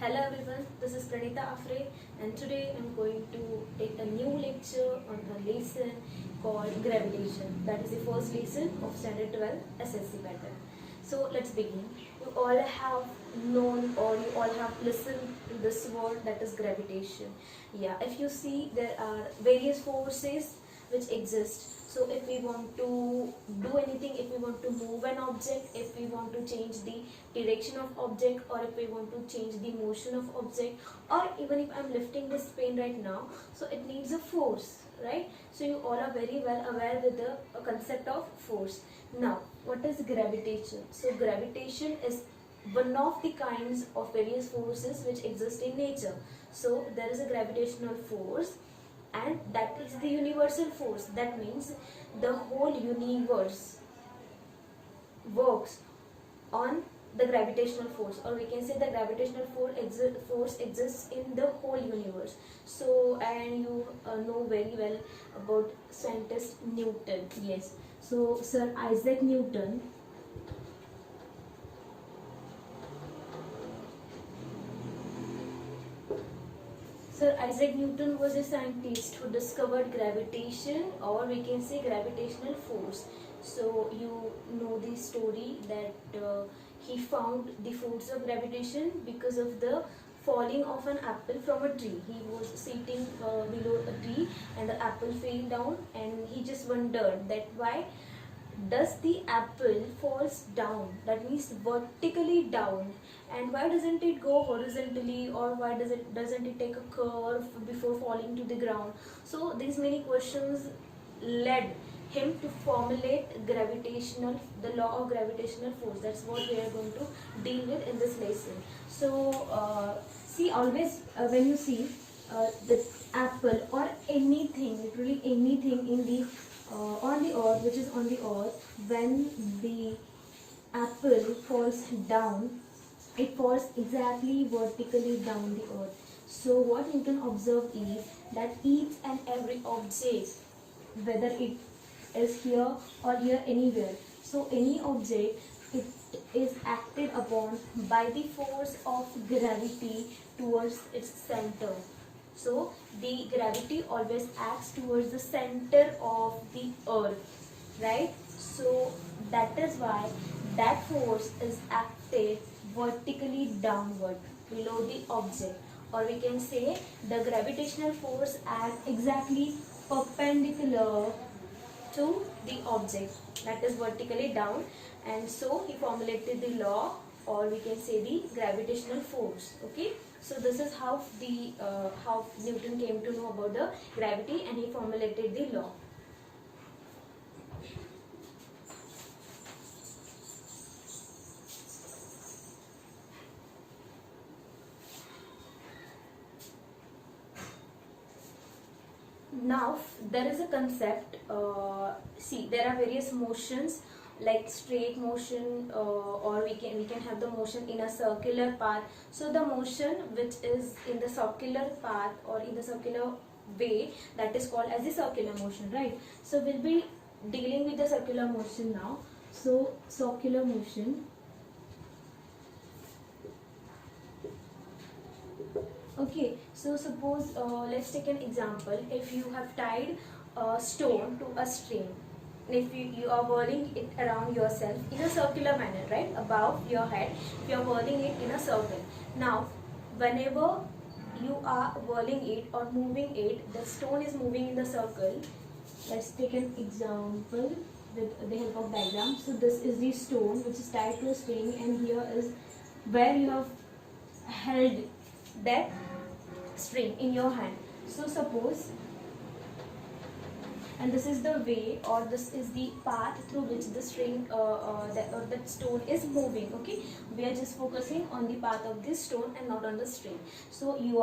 Hello everyone, this is Pranita Afre and today I'm going to take a new lecture on a lesson called gravitation. That is the first lesson of standard 12 SSC pattern. So let's begin. You all have known or you all have listened to this word, that is gravitation. Yeah, if you see, there are various forces which exist. So if we want to do anything, if we want to move an object, if we want to change the direction of object, or if we want to change the motion of object, or even if I'm lifting this pen right now, so it needs a force, right? So you all are very well aware with the concept of force. Now, what is gravitation? So gravitation is one of the kinds of various forces which exist in nature. So there is a gravitational force, and that is the universal force. That means the whole universe works on the gravitational force, or we can say the gravitational force exists in the whole universe. So, and you know very well about scientist Newton. Yes, so Sir Isaac Newton, Sir Isaac Newton was a scientist who discovered gravitation, or we can say gravitational force. So you know the story that he found the force of gravitation because of the falling of an apple from a tree. He was sitting below a tree and the apple fell down, and he just wondered that why does the apple falls down, that means vertically down, and why doesn't it go horizontally, or why doesn't it take a curve before falling to the ground? So these many questions led him to formulate the law of gravitational force. That's what we are going to deal with in this lesson. So see, always when you see the apple or anything, literally anything in the on the earth, which is on the earth, when the apple falls down, it falls exactly vertically down the earth. So what Newton observed is that each and every object, whether it is here or here, anywhere, so any object, it is acted upon by the force of gravity towards its center. So the gravity always acts towards the center of the earth, right? So that is why that force is acted vertically downward below the object, or we can say the gravitational force acts exactly perpendicular to the object, that is vertically down. And so he formulated the law, or we can say the gravitational force. Okay, so this is how the how Newton came to know about the gravity, and he formulated the law. Now there is a concept, see, there are various motions like straight motion, or we can have the motion in a circular path. So the motion which is in the circular path or in the circular way, that is called as the circular motion, right? So we'll be dealing with the circular motion now. So circular motion. Okay, so suppose let's take an example. If you have tied a stone to a string, and if you are whirling it around yourself in a circular manner, right, above your head, if you are whirling it in a circle. Now, whenever you are whirling it or moving it, the stone is moving in the circle. Let's take an example with the help of diagram. So this is the stone which is tied to a string, and here is where you have held that string in your hand. So suppose, and this is the way, or this is the path through which the string that stone is moving. Okay, we are just focusing on the path of this stone and not on the string. So you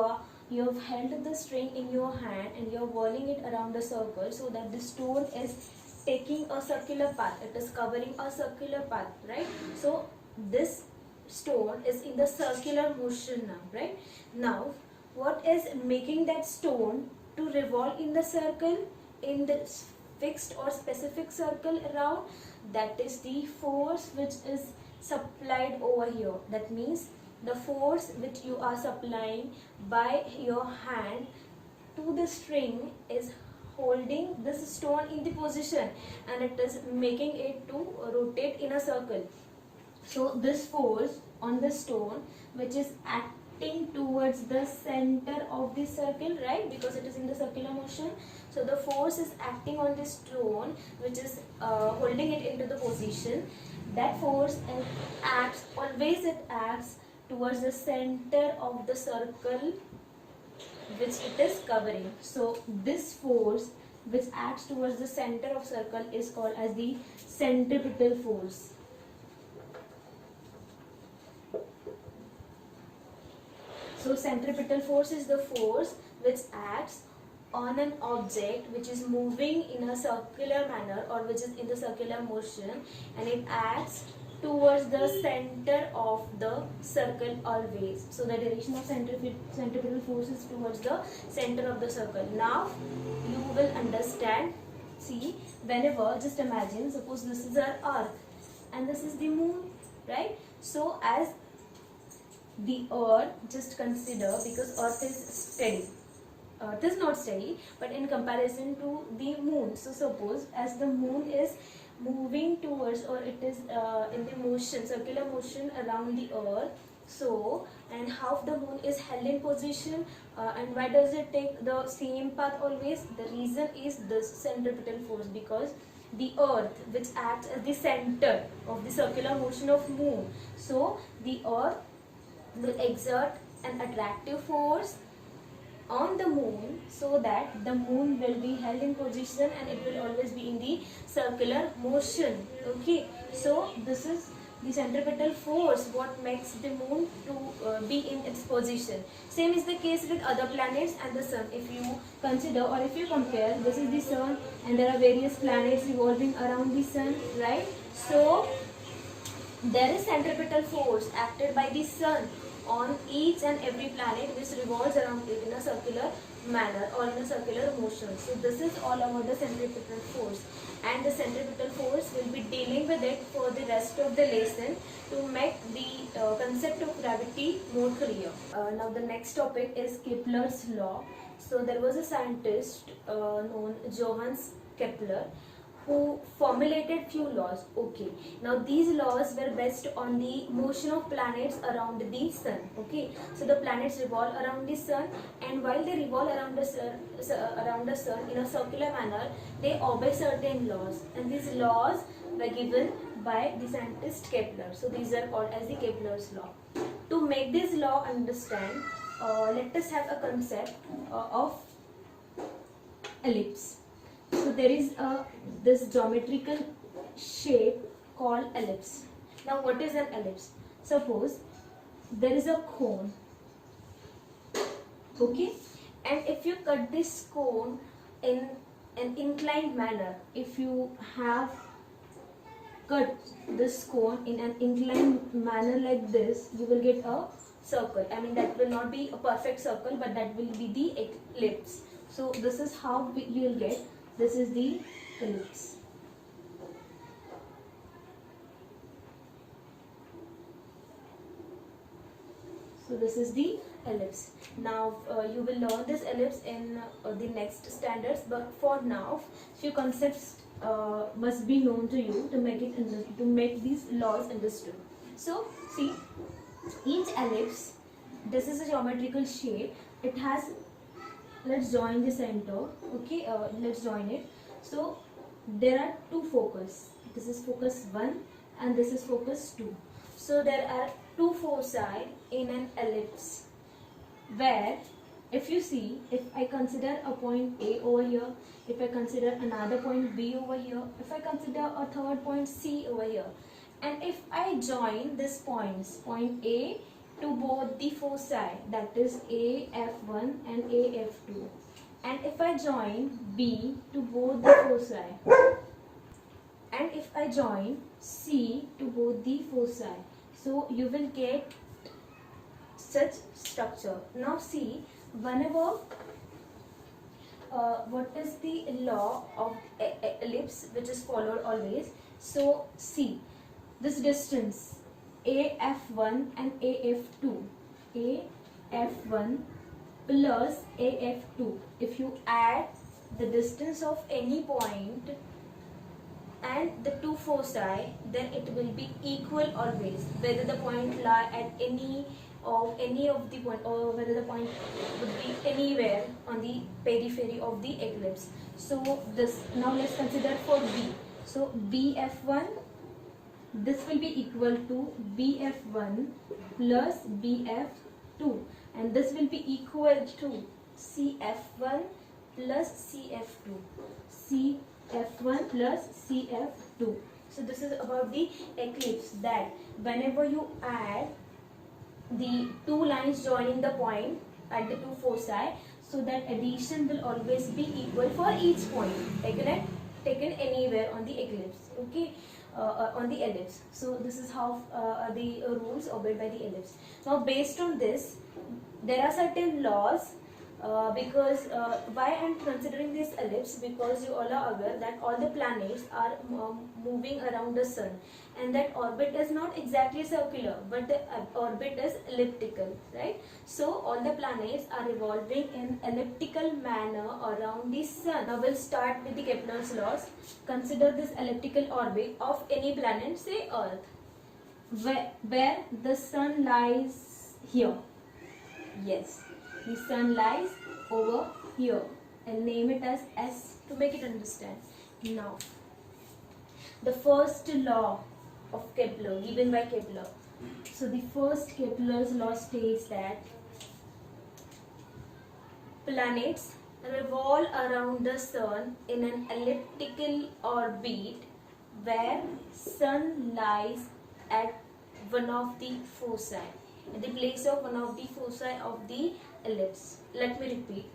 have held the string in your hand and you are whirling it around the circle, so that the stone is taking a circular path, it is covering a circular path, right? So this stone is in the circular motion now, right? Now what is making that stone to revolve in the circle, in the fixed or specific circle around? That is the force which is supplied over here. That means the force which you are supplying by your hand to the string is holding this stone in the position, and it is making it to rotate in a circle. So this force on the stone, which is acting towards the center of the circle, right, because it is in the circular motion. So the force is acting on the stone, which is holding it into the position. That force it acts towards the center of the circle which it is covering. So this force which acts towards the center of circle is called as the centripetal force. So centripetal force is the force which acts on an object which is moving in a circular manner or which is in the circular motion, and it acts towards the center of the circle always. So the direction of centripetal force is towards the center of the circle. Now you will understand. See, whenever, just imagine, suppose this is our earth and this is the moon, right? So as the earth, just consider, because earth is steady, earth is not steady, but in comparison to the moon, so suppose as the moon is moving towards, or it is in the motion, circular motion around the earth, so, and half the moon is held in position, and why does it take the same path always? The reason is this centripetal force, because the earth which acts as the center of the circular motion of moon, so the earth will exert an attractive force on the moon, so that the moon will be held in position and it will always be in the circular motion. Okay, so this is the centripetal force what makes the moon to be in its position. Same is the case with other planets and the sun. If you consider, or if you compare, this is the sun and there are various planets revolving around the sun, right? So there is centripetal force acted by the sun on each and every planet which revolves around it in a circular manner or in a circular motion. So this is all about the centripetal force, and the centripetal force will be dealing with it for the rest of the lesson to make the concept of gravity more clear. Now the next topic is Kepler's law. So there was a scientist known Johannes Kepler, who formulated few laws. Okay, now these laws were based on the motion of planets around the sun. Okay, so the planets revolve around the sun, and while they revolve around the sun in a circular manner, they obey certain laws, and these laws were given by the scientist Kepler. So these are called as the Kepler's law. To make this law understand, let us have a concept of ellipse. So there is this geometrical shape called ellipse. Now what is an ellipse? Suppose there is a cone, okay, and if you cut this cone in an inclined manner, if you have cut this cone in an inclined manner like this, you will get a circle. I mean, that will not be a perfect circle, but that will be the ellipse. So this is how you will get. This is the ellipse. So this is the ellipse. Now you will learn this ellipse in the next standards, but for now few concepts must be known to you to make these laws understood. So see, each ellipse, this is a geometrical shape. It has, let's join the center. Okay, let's join it. So there are two focus. This is focus 1 and this is focus 2. So there are two foci in an ellipse, where if you see, if I consider a point A over here, if I consider another point B over here, if I consider a third point C over here, and if I join these points, point A to both the foci, that is AF1 and AF2, and if I join B to both the foci, and if I join C to both the foci, so you will get such structure. Now see, whenever what is the law of ellipse which is followed always? So see, this distance AF1 and AF2. AF1 plus AF2. If you add the distance of any point and the two foci, then it will be equal always, whether the point lie at any of the point, or whether the point would be anywhere on the periphery of the ellipse. So this, now let's consider for B. So BF1, this will be equal to BF1 plus BF2, and this will be equal to CF1 plus CF2. CF1 plus CF2. So this is about the ellipse, that whenever you add the two lines joining the point at the two foci, so that addition will always be equal for each point taken anywhere on the ellipse. Okay, on the ellipse. So this is how the rules obeyed by the ellipse. Now based on this, there are certain laws. Because why I am considering this ellipse, because you all are aware that all the planets are moving around the sun, and that orbit is not exactly circular, but the orbit is elliptical, right? So all the planets are revolving in elliptical manner around the sun. Now we'll start with the Kepler's laws. Consider this elliptical orbit of any planet, say Earth, where the sun lies here. Yes, the sun lies over here, and name it as S to make it understand. Now, the first law of Kepler, given by Kepler. So the first Kepler's law states that planets revolve around the sun in an elliptical orbit where sun lies at one of the foci, in the place of one of the foci of the ellipse. Let me repeat.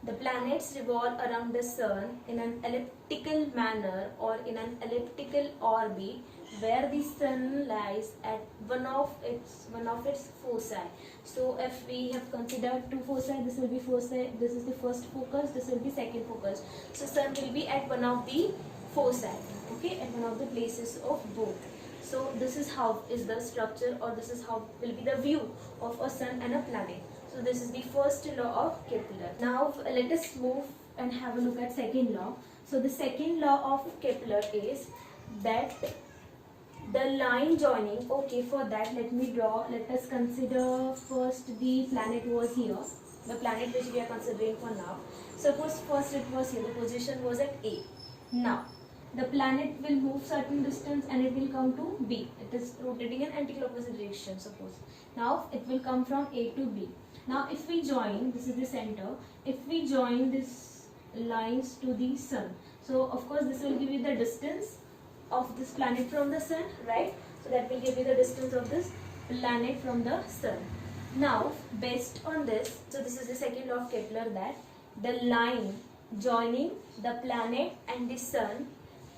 The planets revolve around the sun in an elliptical manner or in an elliptical orbit where the sun lies at one of its foci. So if we have considered two foci, this will be foci, this is the first focus, this will be second focus. So sun will be at one of the foci, okay, at one of the places of both. So this is how is the structure, or this is how will be the view of a sun and a planet. So this is the first law of Kepler. Now let us move and have a look at second law. So the second law of Kepler is that the line joining, okay, for that let me draw, let us consider first the planet was here, the planet which we are considering for now. Suppose first it was here, the position was at A. Now the planet will move certain distance and it will come to B. It is rotating in anti-clockwise direction, suppose. Now it will come from A to B. Now if we join, this is the center, if we join these lines to the sun, so of course this will give you the distance of this planet from the sun, right? So that will give you the distance of this planet from the sun. Now based on this, so this is the second law of Kepler, that the line joining the planet and the sun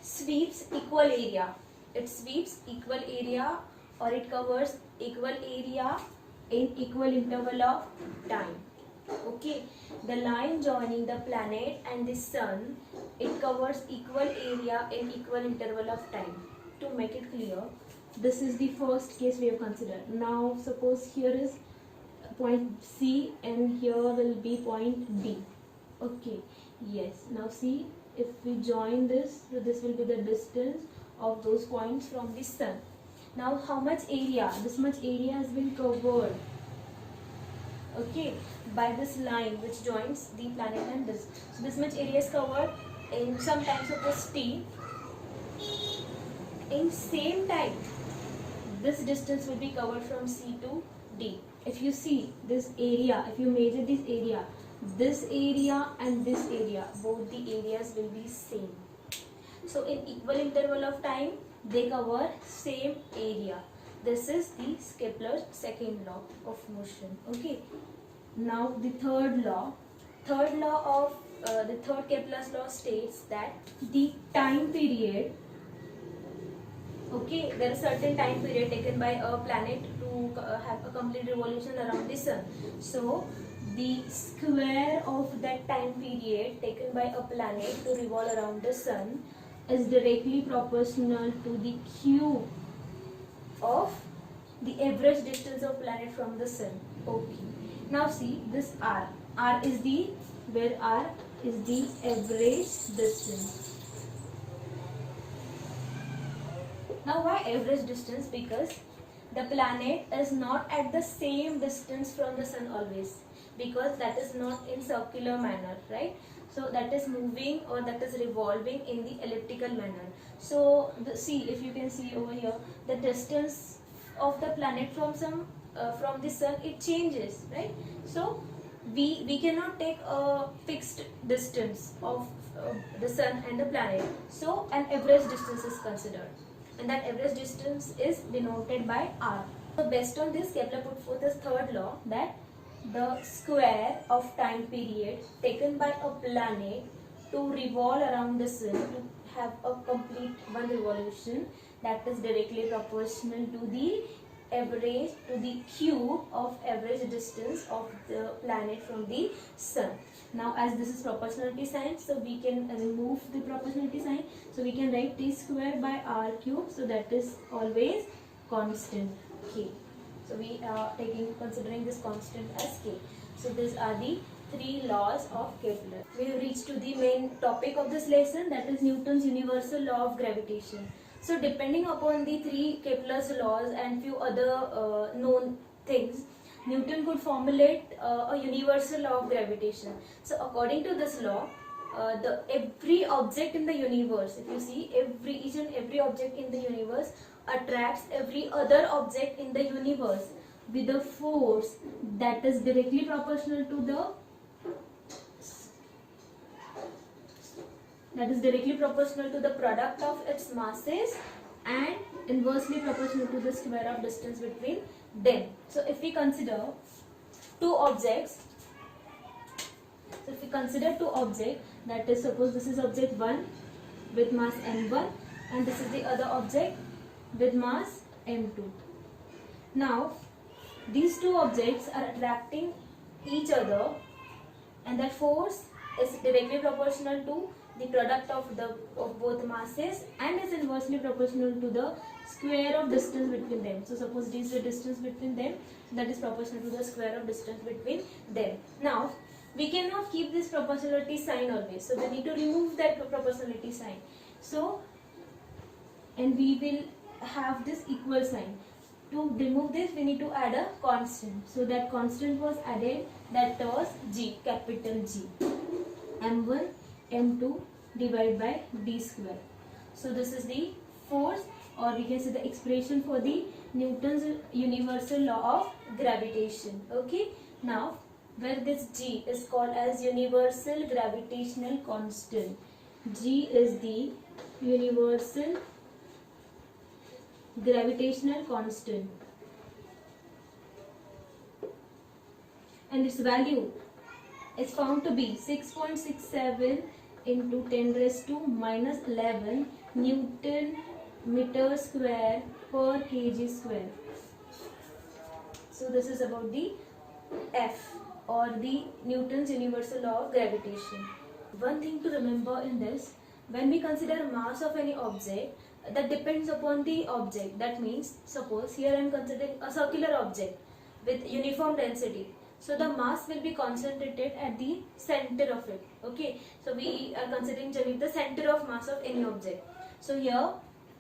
sweeps equal area. It sweeps equal area, or it covers equal area in equal interval of time. Okay, the line joining the planet and the sun, it covers equal area in equal interval of time. To make it clear, this is the first case we have considered. Now suppose here is point C and here will be point D. Okay, yes, now see, if we join this, so this will be the distance of those points from the sun. Now how much area? This much area has been covered, okay, by this line which joins the planet and this. So this much area is covered in some time, suppose T. In same time, this distance will be covered from C to D. If you see this area, if you measure this area and this area, both the areas will be same. So in equal interval of time, they cover same area. This is the Kepler's second law of motion. Okay. Now the third law of the third Kepler's law states that the time period, okay, there is certain time period taken by a planet to have a complete revolution around the sun. So the square of that time period taken by a planet to revolve around the sun is directly proportional to the cube of the average distance of planet from the sun. Okay. Now see this r. R is the, where r is the average distance. Now why average distance? Because the planet is not at the same distance from the sun always, because that is not in circular manner, right? So that is moving, or that is revolving in the elliptical manner. So see, if you can see over here, the distance of the planet from the sun, it changes, right? So we cannot take a fixed distance of the sun and the planet. So an average distance is considered, and that average distance is denoted by r. So based on this, Kepler put forth his third law, that the square of time period taken by a planet to revolve around the sun, to have a complete one revolution, that is directly proportional to the average, to the cube of average distance of the planet from the sun. Now as this is proportionality sign, so we can remove the proportionality sign, so we can write t square by r cube, so that is always constant k. So we are considering this constant as k. So these are the three laws of Kepler. We have reached to the main topic of this lesson, that is Newton's universal law of gravitation. So depending upon the three Kepler's laws and few other known things, Newton could formulate a universal law of gravitation. So according to this law, every object in the universe, if you see, each and every object in the universe attracts every other object in the universe with a force that is directly proportional to the product of its masses and inversely proportional to the square of distance between them. So if we consider two objects, that is, suppose this is object 1 with mass m1 and this is the other object with mass m2. Now these two objects are attracting each other, and that force is directly proportional to the product of both masses and is inversely proportional to the square of distance between them. So suppose this is the distance between them, that is proportional to the square of distance between them. Now we cannot keep this proportionality sign always, so we need to remove that proportionality sign. So, and we will have this equal sign. To remove this, we need to add a constant. So that constant was added, that was G, capital G. M1, M2 divided by D square. So this is the force, or we can say the expression for the Newton's universal law of gravitation. Okay. Now where this G is called as universal gravitational constant. G is the universal gravitational constant, and its value is found to be 6.67 into 10 raised to minus 11 Newton meter square per kg square. So this is about the F, or the Newton's universal law of gravitation. One thing to remember in this, when we consider mass of any object, that depends upon the object. That means, suppose here I am considering a circular object with uniform density. So the mass will be concentrated at the center of it. Okay. So we are considering the center of mass of any object. So here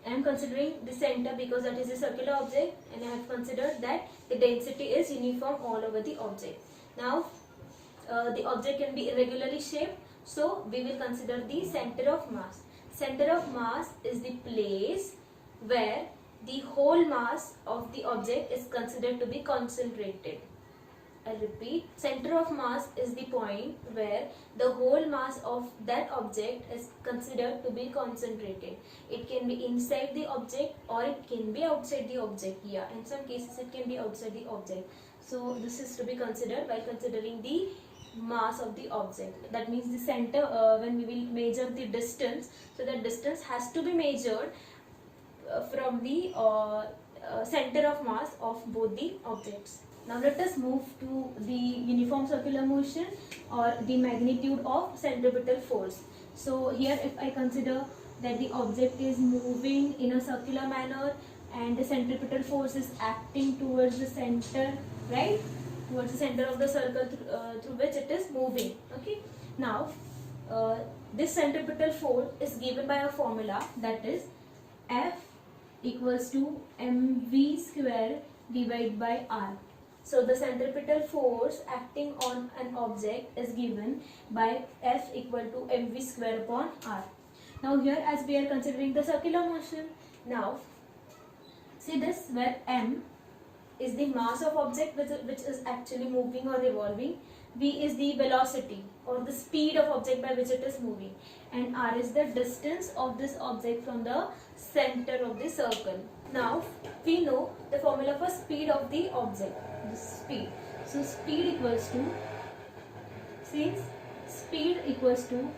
I am considering the center because that is a circular object, and I have considered that the density is uniform all over the object. Now the object can be irregularly shaped, so we will consider the center of mass. Center of mass is the place where the whole mass of the object is considered to be concentrated. I repeat, center of mass is the point where the whole mass of that object is considered to be concentrated. It can be inside the object or it can be outside the object. Yeah, in some cases it can be outside the object. So this is to be considered while considering the mass of the object. That means the center, when we will measure the distance, so that distance has to be measured from the center of mass of both the objects. Now let us move to the uniform circular motion, or the magnitude of centripetal force. So here if I consider that the object is moving in a circular manner and the centripetal force is acting towards the center, right? Towards the center of the circle through which it is moving. Okay. Now, this centripetal force is given by a formula, that is F equals to mv square divided by r. So the centripetal force acting on an object is given by F equal to mv square upon r. Now here, as we are considering the circular motion, now see this, where m is the mass of object which is actually moving or revolving, v is the velocity or the speed of object by which it is moving, and r is the distance of this object from the center of the circle. Now we know the formula for speed of the object, the speed. So speed equals to, since speed equals to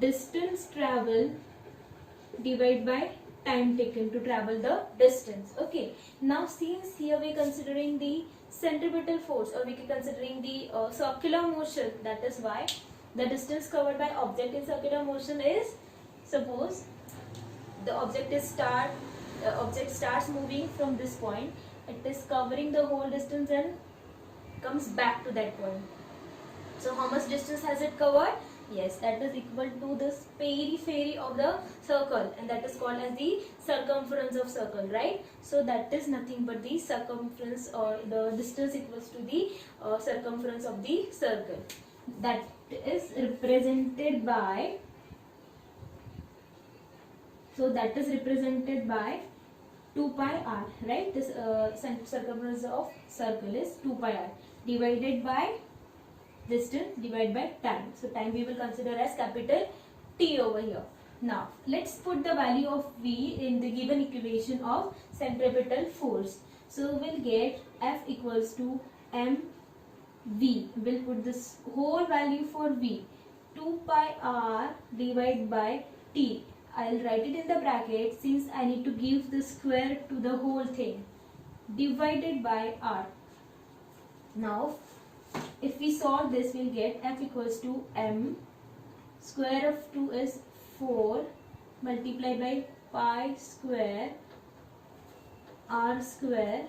distance travel divided by time taken to travel the distance. Okay. Now since here we are considering the centripetal force, or we are considering the circular motion, that is why the distance covered by object in circular motion is, suppose the object starts moving from this point, it is covering the whole distance and comes back to that point. So how much distance has it covered? Yes, that is equal to the periphery of the circle, and that is called as the circumference of circle, right? So that is nothing but the circumference, or the distance equals to the circumference of the circle. That is represented by, so that is represented by 2 pi r, right? This circumference of circle is 2 pi r divided by distance divided by time. So time we will consider as capital T over here. Now let's put the value of V in the given equation of centripetal force. So we'll get F equals to mv. We'll put this whole value for V, 2 pi r divided by T. I'll write it in the bracket since I need to give the square to the whole thing, divided by r. Now if we solve this, we'll get F equals to m square of 2 is 4 multiplied by pi square r square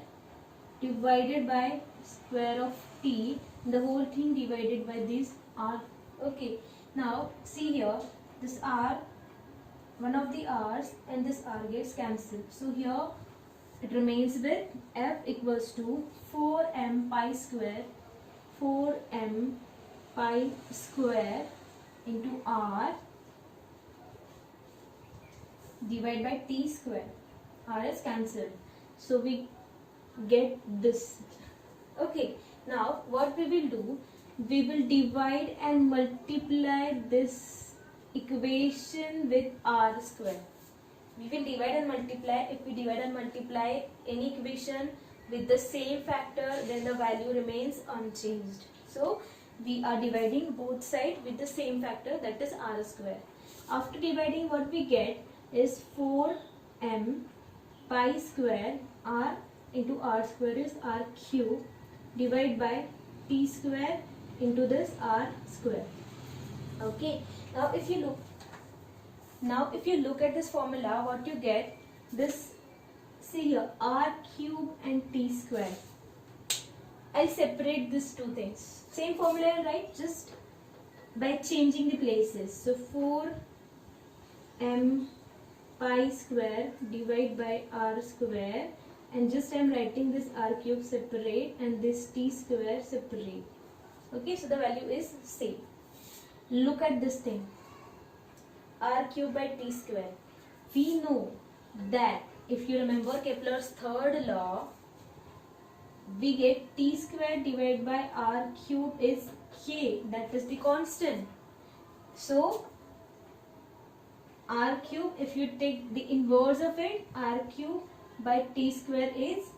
divided by square of t, the whole thing divided by this r. Okay. Now see here, this r, one of the r's and this r gets cancelled. So here it remains with F equals to 4m pi square, 4m pi square into r divided by t square. R is cancelled, so we get this. Okay. Now what we will do, we will divide and multiply this equation with r square. We will divide and multiply. If we divide and multiply any equation with the same factor, then the value remains unchanged. So we are dividing both sides with the same factor, that is r square. After dividing, what we get is 4m pi square r into r square is r cube divided by t square into this r square. Okay. Now if you look at this formula, what you get, this, see here, r cube and t square. I'll separate these two things. Same formula I'll write, just by changing the places. So 4m pi square divided by r square, and just I'm writing this r cube separate and this t square separate. Okay, so the value is same. Look at this thing, r cube by t square. We know that if you remember Kepler's third law, we get t square divided by r cube is k, that is the constant. So r cube, if you take the inverse of it, r cube by t square is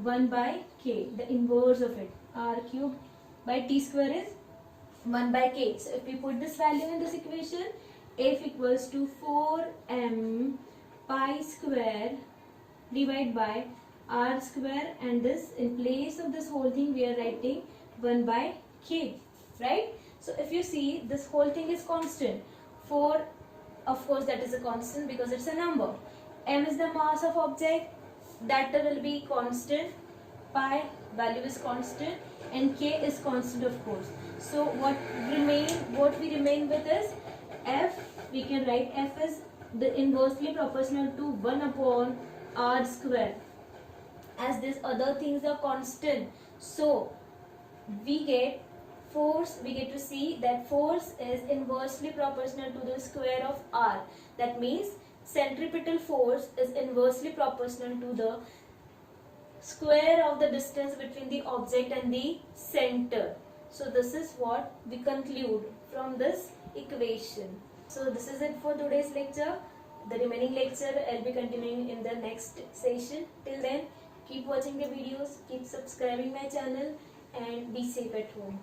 1 by k, the inverse of it. R cube by t square is 1 by k. So if we put this value in this equation, F equals to 4m pi square divided by r square, and this, in place of this whole thing we are writing 1 by k, right? So if you see, this whole thing is constant. 4, of course, that is a constant because it's a number. M is the mass of object, that will be constant, pi value is constant, and k is constant of course. So what we remain with is f. We can write f is the inversely proportional to 1 upon r square, as these other things are constant. So we get force, we get to see that force is inversely proportional to the square of r. That means centripetal force is inversely proportional to the square of the distance between the object and the center. So this is what we conclude from this equation. So this is it for today's lecture. The remaining lecture I'll be continuing in the next session. Till then, keep watching the videos, keep subscribing my channel, and be safe at home.